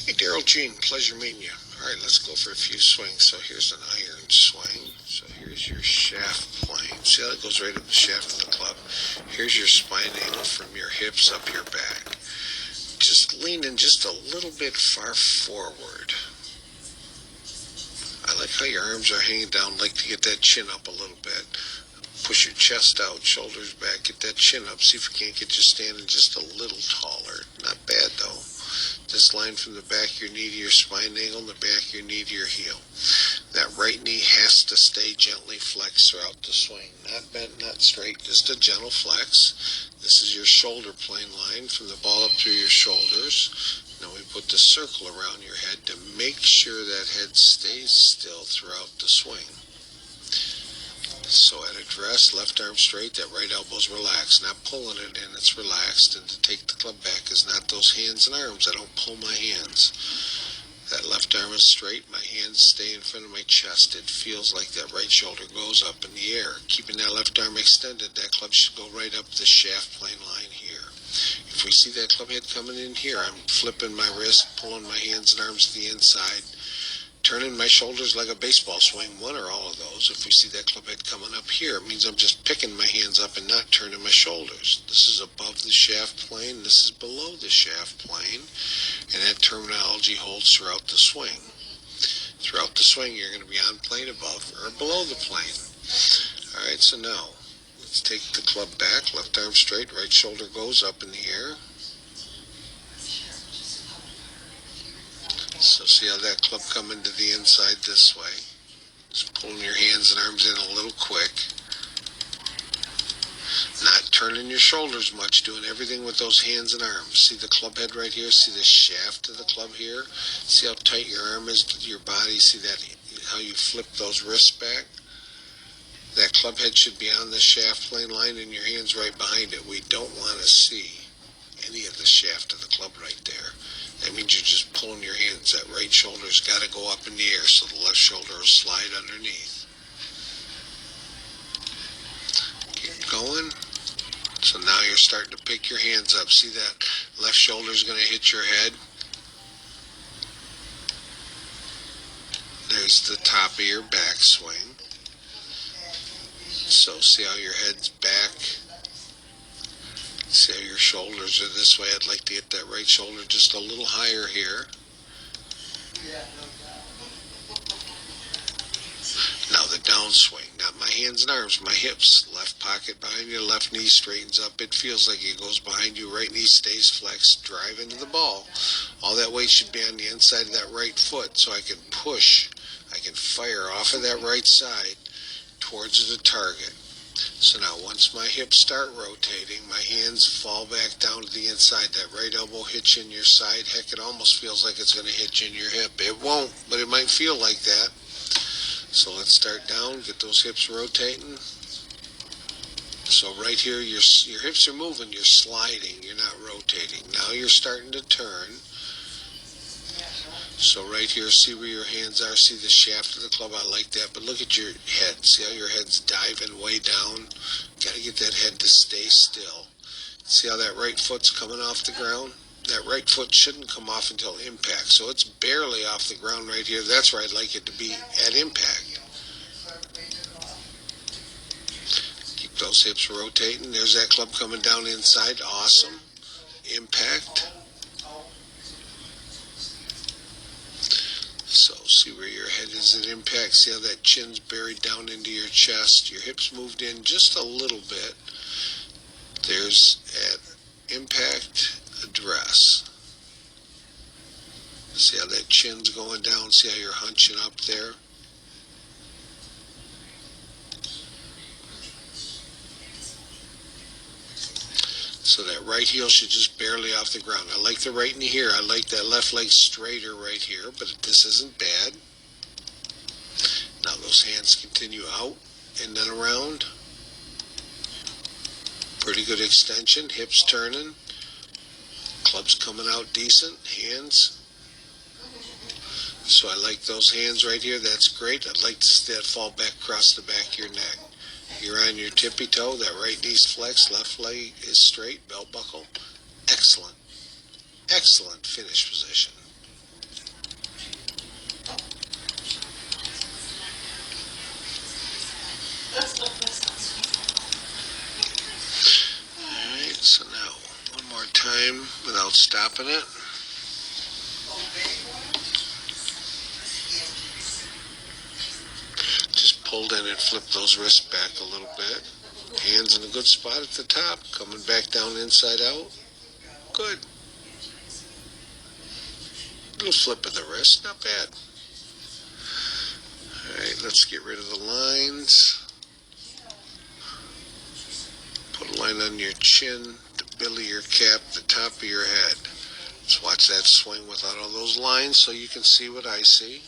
Hey, Daryl Jean, pleasure meeting you. All right, let's go for a few swings. So here's an iron swing. So here's your shaft plane. See how it goes right up the shaft of the club? Here's your spine angle from your hips up your back. Just leaning just a little bit far forward. I like how your arms are hanging down. Like to get that chin up a little bit. Push your chest out, shoulders back, get that chin up. See if you can't get you standing just a little taller. Not bad though. This line from the back of your knee to your spine angle, and the back of your knee to your heel. That right knee has to stay gently flexed throughout the swing. Not bent, not straight, just a gentle flex. This is your shoulder plane line from the ball up through your shoulders. Now we put the circle around your head to make sure that head stays still throughout the swing. So at address, left arm straight, that right elbow's relaxed. Not pulling it in, it's relaxed. And to take the club back is not those hands and arms. I don't pull my hands. That left arm is straight, my hands stay in front of my chest. It feels like that right shoulder goes up in the air. Keeping that left arm extended, that club should go right up the shaft plane line here. If we see that club head coming in here, I'm flipping my wrist, pulling my hands and arms to the inside, turning my shoulders like a baseball swing, one or all of those. If we see that club head coming up here, it means I'm just picking my hands up and not turning my shoulders. This is above the shaft plane. This is below the shaft plane. And that terminology holds throughout the swing. Throughout the swing, you're going to be on plane above or below the plane. All right, so now let's take the club back. Left arm straight, right shoulder goes up in the air. So see how that club coming to the inside this way. Just pulling your hands and arms in a little quick. Not turning your shoulders much, doing everything with those hands and arms. See the club head right here? See the shaft of the club here? See how tight your arm is to your body? See that how you flip those wrists back? That club head should be on the shaft plane line and your hands right behind it. We don't want to see any of the shaft of the club right there. That means you're just pulling your hands. That right shoulder's got to go up in the air so the left shoulder will slide underneath. Keep going. So now you're starting to pick your hands up. See that left shoulder's going to hit your head. There's the top of your backswing. So see how your head's back. See how your shoulders are this way. I'd like to get that right shoulder just a little higher here. Now the downswing, not my hands and arms, my hips. Left pocket behind your left knee straightens up. It feels like it goes behind you. Right knee stays flexed. Drive into the ball. All that weight should be on the inside of that right foot so I can push. I can fire off of that right side towards the target. So now once my hips start rotating, my hands fall back down to the inside. That right elbow hits you in your side. Heck, it almost feels like it's going to hit you in your hip. It won't, but it might feel like that. So let's start down, get those hips rotating. So right here, your hips are moving, you're sliding, you're not rotating. Now you're starting to turn. So right here, see where your hands are, see the shaft of the club, I like that. But look at your head, see how your head's diving way down? Got to get that head to stay still. See how that right foot's coming off the ground? That right foot shouldn't come off until impact. So it's barely off the ground right here. That's where I'd like it to be at impact. Keep those hips rotating. There's that club coming down inside. Awesome. Impact. So see where your head is at impact. See how that chin's buried down into your chest. Your hips moved in just a little bit. There's at impact. Address. See how that chin's going down? See how you're hunching up there? So that right heel should just barely off the ground. I like the right knee here. I like that left leg straighter right here, but this isn't bad. Now those hands continue out and then around. Pretty good extension. Hips turning. Club's coming out decent. Hands. So I like those hands right here. That's great. I'd like to see that fall back across the back of your neck. You're on your tippy toe. That right knee's flexed. Left leg is straight. Belt buckle. Excellent. Excellent finish position. without stopping it. Just pulled in and flipped those wrists back a little bit. Hands in a good spot at the top, coming back down inside out. Good. Little flip of the wrist, not bad. Alright, let's get rid of the lines. Put a line on your chin, the bill of your cap, the top of your head. Let's watch that swing without all those lines so you can see what I see.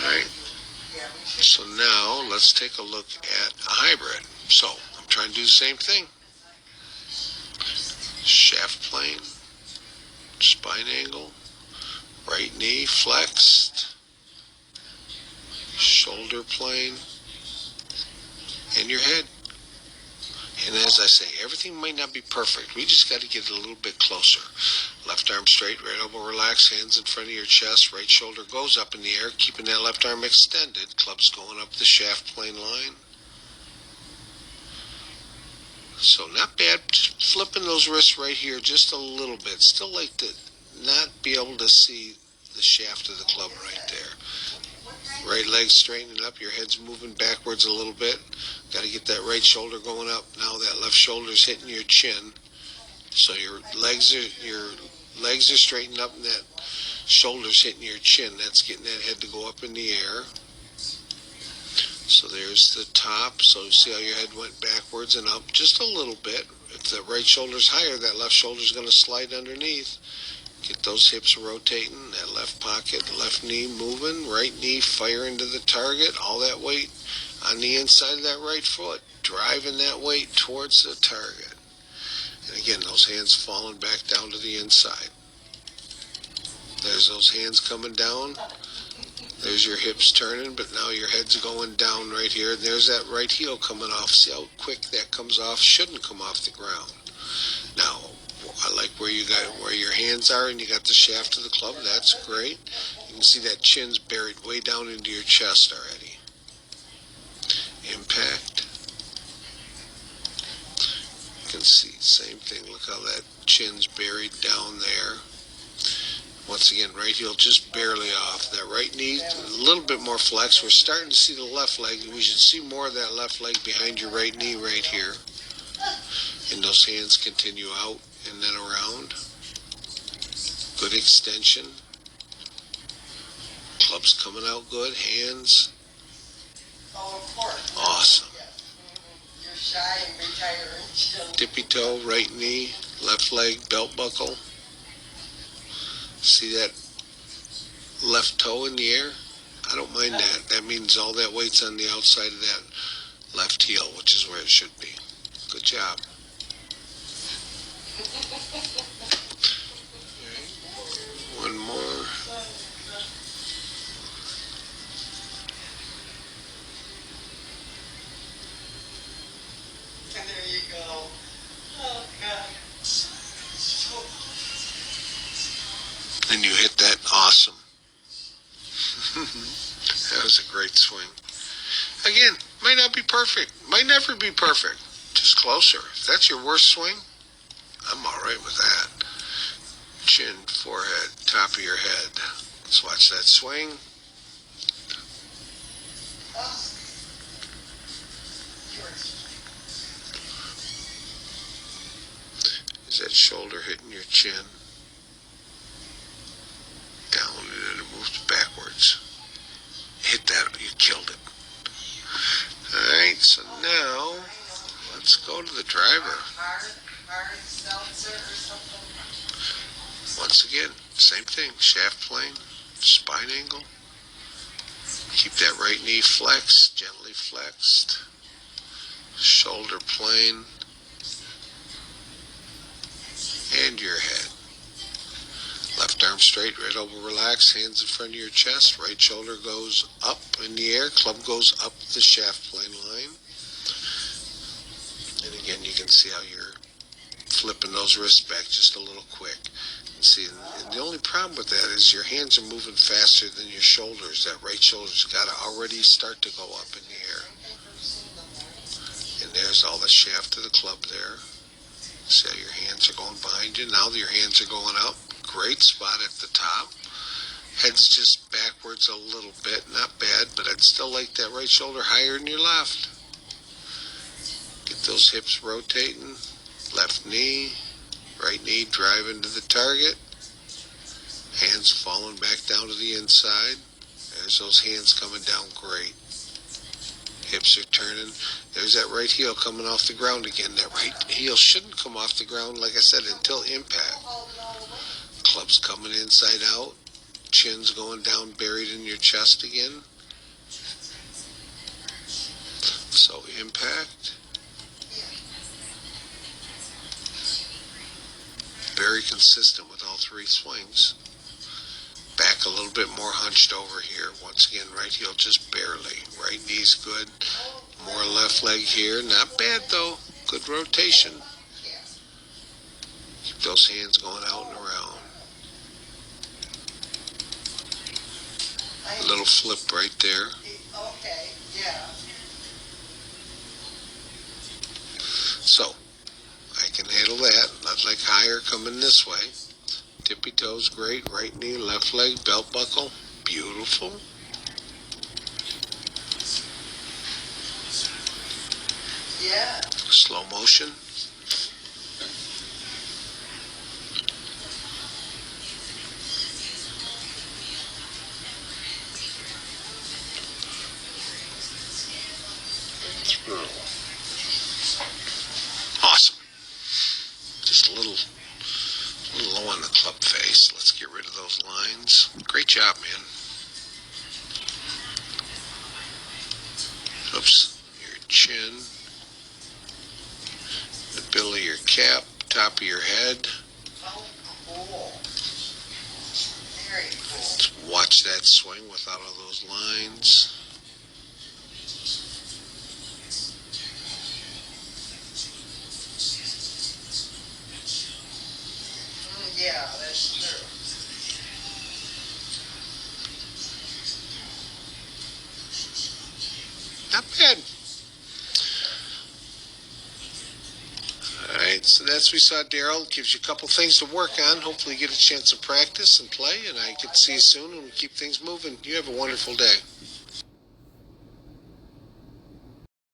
Alright, so now let's take a look at a hybrid. So I'm trying to do the same thing. Shaft plane, spine angle, right knee flexed, shoulder plane, and your head. And as I say, everything might not be perfect. We just got to get a little bit closer. Left arm straight, right elbow relaxed, hands in front of your chest, right shoulder goes up in the air, keeping that left arm extended. Club's going up the shaft plane line. So not bad, just flipping those wrists right here just a little bit. Still like to not be able to see the shaft of the club right there. Right leg straightening up, your head's moving backwards a little bit. Got to get that right shoulder going up. Now that left shoulder's hitting your chin. So your legs are straightened up and that shoulder's hitting your chin. That's getting that head to go up in the air. So there's the top. So see how your head went backwards and up just a little bit. If the right shoulder's higher, that left shoulder's going to slide underneath. Get those hips rotating, that left pocket, left knee moving, right knee firing to the target, all that weight on the inside of that right foot, driving that weight towards the target. And again, those hands falling back down to the inside. There's those hands coming down. There's your hips turning, but now your head's going down right here. And there's that right heel coming off. See how quick that comes off? Shouldn't come off the ground. Now, I like where your hands are and you got the shaft of the club. That's great. You can see that chin's buried way down into your chest already. Impact. You can see, same thing. Look how that chin's buried down there. Once again, right heel just barely off. That right knee, a little bit more flex. We're starting to see the left leg. We should see more of that left leg behind your right knee right here. And those hands continue out and then around. Good extension. Club's coming out good. Hands. Awesome. Tippy toe, right knee, left leg, belt buckle. See that left toe in the air? I don't mind that. That means all that weight's on the outside of that left heel, which is where it should be. Good job. One more. And there you go. Oh, God. And you hit that awesome. That was a great swing. Again, might not be perfect. Might never be perfect. Just closer. If that's your worst swing, I'm all right with that. Chin, forehead, top of your head. Let's watch that swing. Is that shoulder hitting your chin? Down and then it moves backwards. Hit that, you killed it. Alright, so now let's go to the driver. Once again, same thing. Shaft plane, spine angle. Keep that right knee flexed, gently flexed. Shoulder plane. And your head. Left arm straight, right elbow relaxed, hands in front of your chest, right shoulder goes up in the air, club goes up the shaft plane line. And again, you can see how your flipping those wrists back just a little quick. And see, and the only problem with that is your hands are moving faster than your shoulders. That right shoulder's got to already start to go up in the air. And there's all the shaft of the club there. See how your hands are going behind you. Now your hands are going up. Great spot at the top. Head's just backwards a little bit. Not bad, but I'd still like that right shoulder higher than your left. Get those hips rotating. Left knee. Right knee driving to the target. Hands falling back down to the inside. There's those hands coming down great. Hips are turning. There's that right heel coming off the ground again. That right heel shouldn't come off the ground, like I said, until impact. Club's coming inside out. Chin's going down, buried in your chest again. So impact. Very consistent with all three swings. Back a little bit more hunched over here. Once again, right heel just barely. Right knee's good. More left leg here. Not bad though. Good rotation. Keep those hands going out and around. A little flip right there. Okay, yeah. So, I can handle that. I'd like higher coming this way. Tippy toes, great. Right knee, left leg, belt buckle. Beautiful. Yeah. Slow motion. Awesome. Just a little low on the club face. Let's get rid of those lines. Great job, man. Oops. Your chin. The bill of your cap. Top of your head. Oh, cool. Very cool. Let's watch that swing without all those lines. Yeah, that's true. Not bad. Alright, so that's we saw Daryl. Gives you a couple things to work on. Hopefully you get a chance to practice and play, and I can see you soon and keep things moving. You have a wonderful day.